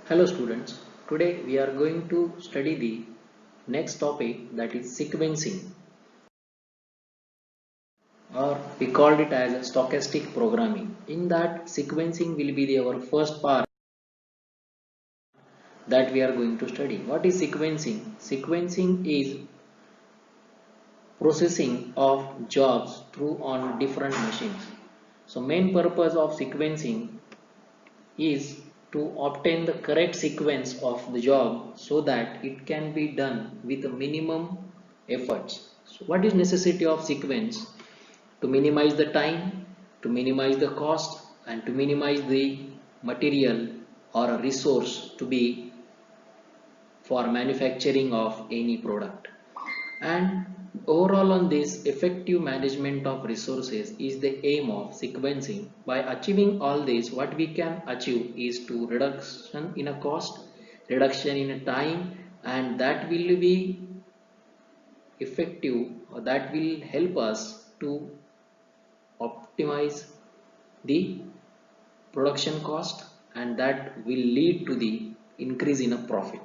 Hello students, today we are going to study the next topic, that is sequencing, or we called it as stochastic programming. In that, sequencing will be our first part that we are going to study. What is sequencing? Sequencing is processing of jobs through on different machines. So main purpose of sequencing is to obtain the correct sequence of the job so that it can be done with a minimum efforts. So what is necessity of sequence? To minimize the time, to minimize the cost, and to minimize the material or a resource to be for manufacturing of any product. And overall on this, effective management of resources is the aim of sequencing. By achieving all this, what we can achieve is to reduction in a cost, reduction in a time, and that will be effective, or that will help us to optimize the production cost, and that will lead to the increase in a profit.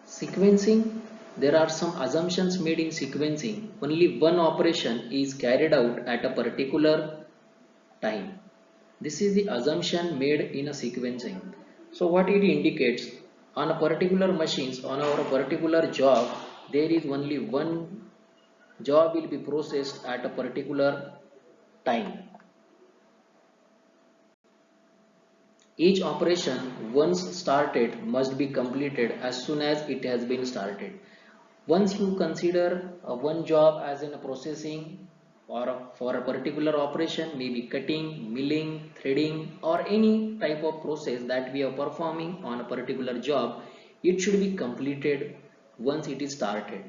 Sequencing, there are some assumptions made in sequencing. Only one operation is carried out at a particular time. This is the assumption made in a sequencing. So what it indicates, on a particular machines, on our particular job, there is only one job will be processed at a particular time. Each operation once started must be completed as soon as it has been started. Once you consider one job as in a processing or for a particular operation, maybe cutting, milling, threading, or any type of process that we are performing on a particular job, it should be completed once it is started.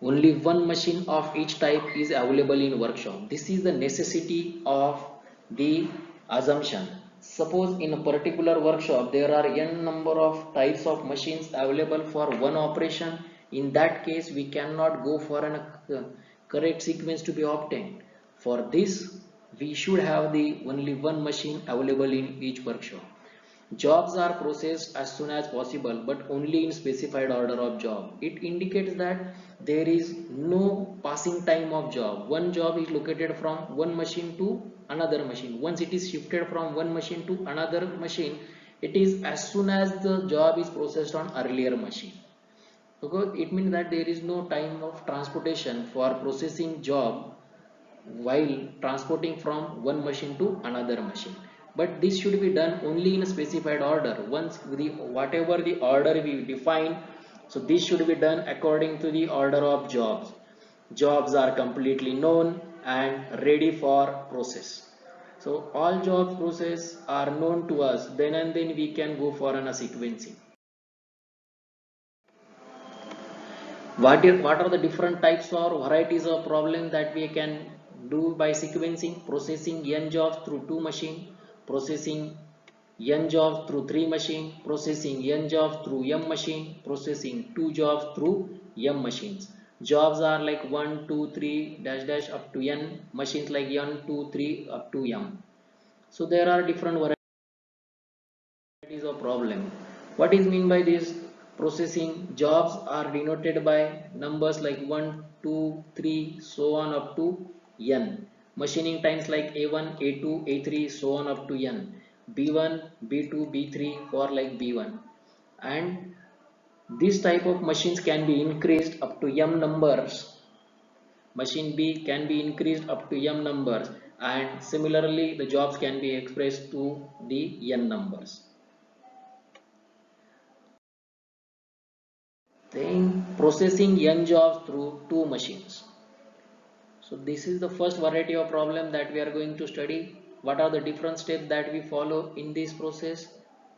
Only one machine of each type is available in workshop. This is the necessity of the assumption. Suppose in a particular workshop there are n number of types of machines available for one operation. In that case, we cannot go for a correct sequence to be obtained. For this, we should have the only one machine available in each workshop. Jobs are processed as soon as possible, but only in specified order of job. It indicates that there is no passing time of job. One job is located from one machine to another machine. Once it is shifted from one machine to another machine, it is as soon as the job is processed on earlier machine. Because it means that there is no time of transportation for processing job while transporting from one machine to another machine. But this should be done only in a specified order. Once the whatever the order we define, so this should be done according to the order of jobs. Jobs are completely known and ready for process. So all jobs process are known to us, then and then we can go for a sequencing. What are the different types or varieties of problem that we can do by sequencing? Processing n jobs through two machine, processing n jobs through three machine, processing n jobs through m machine, processing two jobs through m machines. Jobs are like 1 2 3 dash dash up to n, machines like n 2 3 up to m. So there are different varieties of problem. What is mean by this? Processing jobs are denoted by numbers like 1 2 3 so on up to n. Machining times like a1 a2 a3 so on up to n. b1 b2 b3 for like b1. And this type of machines can be increased up to m numbers. Machine b can be increased up to m numbers, and similarly the jobs can be expressed to the n numbers. Then processing n jobs through two machines. So this is the first variety of problem that we are going to study. What are the different steps that we follow in this process?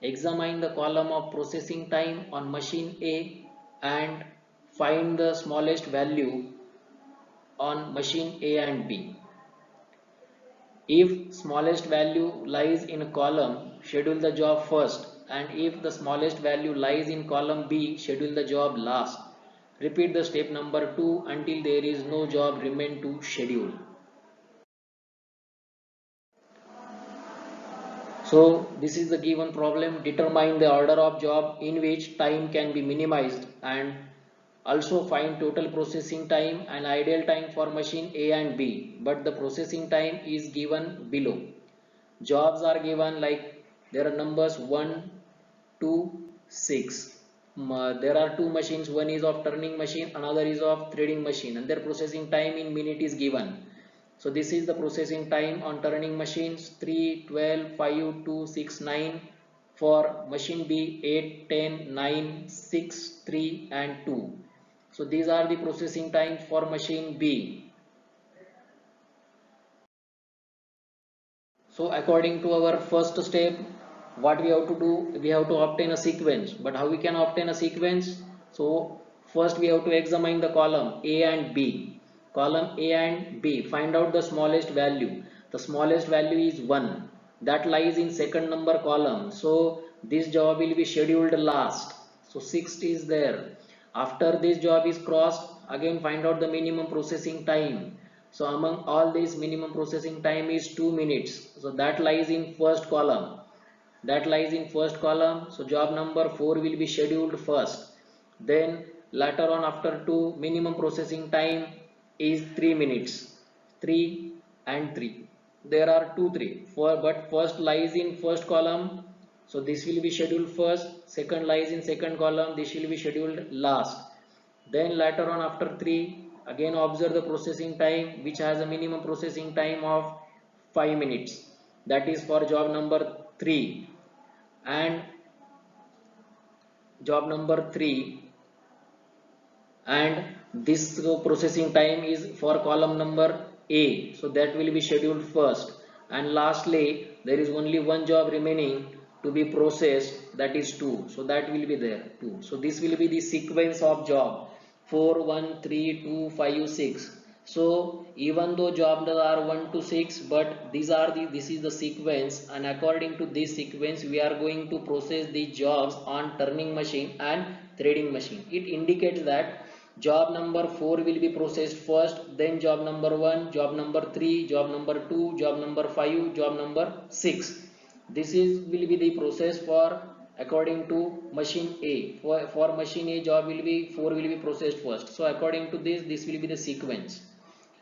Examine the column of processing time on machine A and find the smallest value on machine A and B. If smallest value lies in a column, schedule the job first, and if the smallest value lies in column B, schedule the job last. Repeat the step number 2 until there is no job remain to schedule. So this is the given problem. Determine the order of job in which time can be minimized, and also find total processing time and ideal time for machine A and B, but the processing time is given below. Jobs are given like there are numbers 1 to 6. There are two machines, one is of turning machine, another is of threading machine, and their processing time in minute is given. So this is the processing time on turning machines: 3, 12, 5, 2, 6, 9. For machine B, 8, 10, 9, 6, 3 and 2. So these are the processing times for machine B. So according to our first step, what we have to do, we have to obtain a sequence. But how we can obtain a sequence? So first we have to examine the column A and B. Column A and B, find out the smallest value. The smallest value is 1. That lies in second number column. So this job will be scheduled last. So 6 is there. After this job is crossed, again find out the minimum processing time. So among all these, minimum processing time is 2 minutes. So that lies in first column. That lies in first column. So job number 4 will be scheduled first. Then later on, after 2, minimum processing time is 3 minutes. 3 and 3. There are 2, 3. But first lies in first column. So this will be scheduled first. Second lies in second column. This will be scheduled last. Then later on, after 3, again observe the processing time, which has a minimum processing time of 5 minutes. That is for job number 3. And job number 3, and this processing time is for column number A. So that will be scheduled first. And lastly, there is only one job remaining to be processed, that is 2. So that will be there 2. So this will be the sequence of job 4, 1, 3, 2, 5, 6. So even though jobs are 1 to 6, but this is the sequence, and according to this sequence we are going to process the jobs on turning machine and threading machine. It indicates that job number 4 will be processed first, then job number 1, job number 3, job number 2, job number 5, job number 6. This is will be the process for according to machine A. For machine A, job will be 4 will be processed first. So according to this will be the sequence.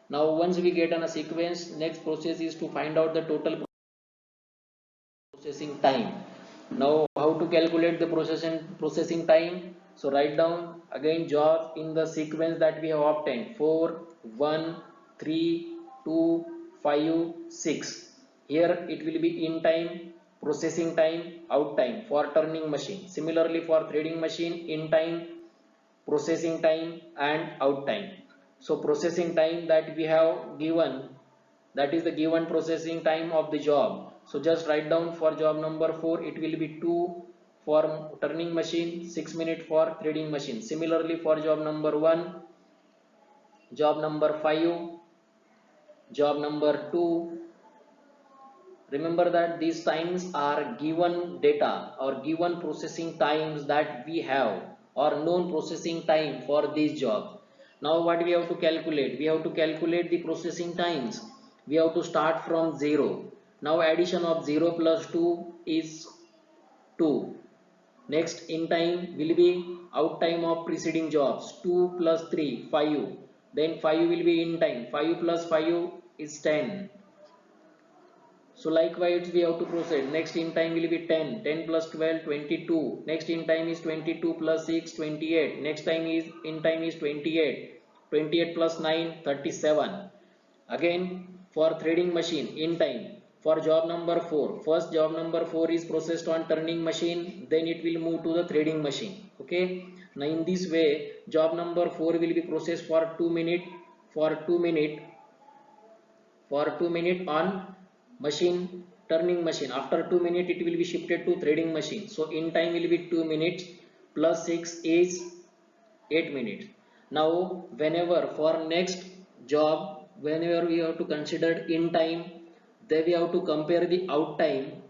Now once we get on a sequence, next process is to find out the total processing time. Now how to calculate the processing time? So write down again job in the sequence that we have obtained: 4, 1, 3, 2, 5, 6. Here it will be in time, processing time, out time for turning machine. Similarly for threading machine, in time, processing time and out time. So processing time that we have given, that is the given processing time of the job. So just write down for job number 4, it will be 2 for turning machine, 6 minutes for threading machine. Similarly for job number 1, job number 5, job number 2. Remember that these times are given data or given processing times that we have, or known processing time for this job. Now what we have to calculate? We have to calculate the processing times. We have to start from 0. Now addition of 0 plus 2 is 2. Next in time will be out time of preceding jobs: 2 plus 3, 5. Then 5 will be in time. 5 plus 5 is 10. So likewise we have to proceed. Next in time will be 10. 10 plus 12, 22. Next in time is 22 plus 6, 28. Next time is in time is 28. 28 plus 9, 37. Again for threading machine in time, for job number 4. First job number 4 is processed on turning machine, then it will move to the threading machine. Okay. Now in this way job number 4 will be processed for 2 minutes, for 2 minutes, for 2 minutes on machine, turning machine. After 2 minutes it will be shifted to threading machine. So in time will be 2 minutes plus 6 is 8 minutes. Now whenever for next job, whenever we have to consider in time, then we have to compare the out time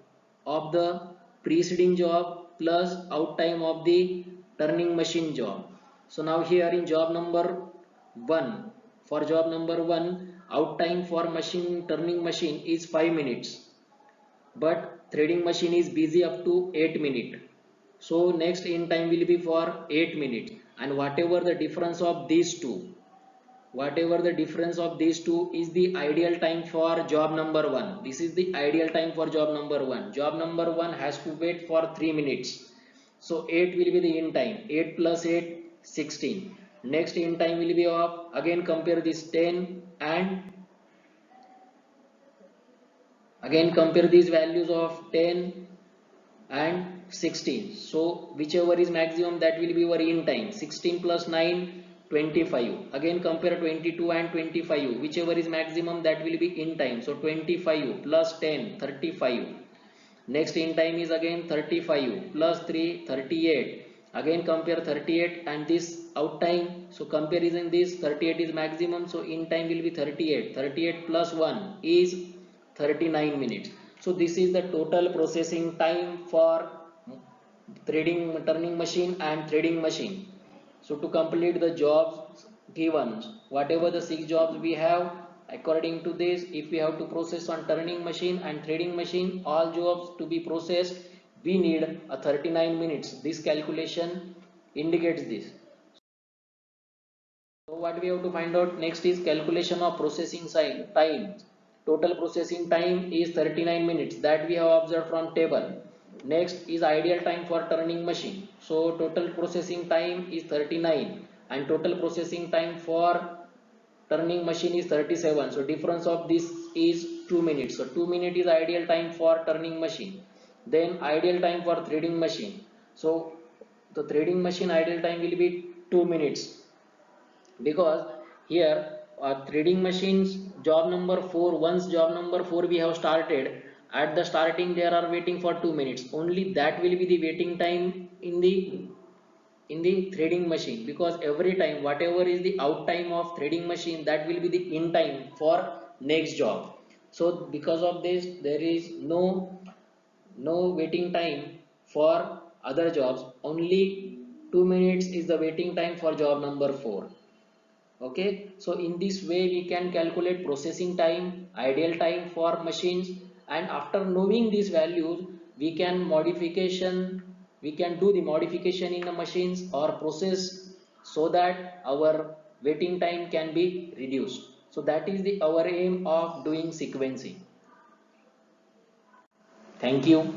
of the preceding job plus out time of the turning machine job. So now here in job number 1, for job number 1, out time for machine, turning machine is 5 minutes. but threading machine is busy up to 8 minutes. So next in time will be for 8 minutes, and whatever the difference of these two is the ideal time for job number 1. This is the ideal time for job number 1. Job number 1 has to wait for 3 minutes, so 8 will be the in time. 8 plus 8, 16. Next in time will be of, again compare this 10 and again compare these values of 10 and 16. So whichever is maximum, that will be your in time. 16 plus 9, 25. Again compare 22 and 25, whichever is maximum, that will be in time. So 25 plus 10, 35. Next in time is again 35 plus 3, 38. Again compare 38 and this out time. So comparison, this 38 is maximum, so in time will be 38. 38 plus 1 is 39 minutes. So this is the total processing time for threading turning machine and threading machine. So to complete the jobs given, whatever the 6 jobs we have, according to this, if we have to process on turning machine and threading machine, all jobs to be processed, we need a 39 minutes. This calculation indicates this. So what we have to find out next is calculation of processing time. Total processing time is 39 minutes, that we have observed from table. Next is ideal time for turning machine. So total processing time is 39 and total processing time for turning machine is 37. So difference of this is 2 minutes. So 2 minutes is ideal time for turning machine. Then ideal time for threading machine. So the threading machine ideal time will be 2 minutes, because here threading machines job number 4, once job number 4 we have started, at the starting there are waiting for 2 minutes only, that will be the waiting time in the threading machine, because every time whatever is the out time of threading machine, that will be the in time for next job. So because of this, there is no waiting time for other jobs, only 2 minutes is the waiting time for job number 4. Okay, so in this way we can calculate processing time, ideal time for machines, and after knowing these values, we can do the modification in the machines or process, so that our waiting time can be reduced. So that is the our aim of doing sequencing. Thank you.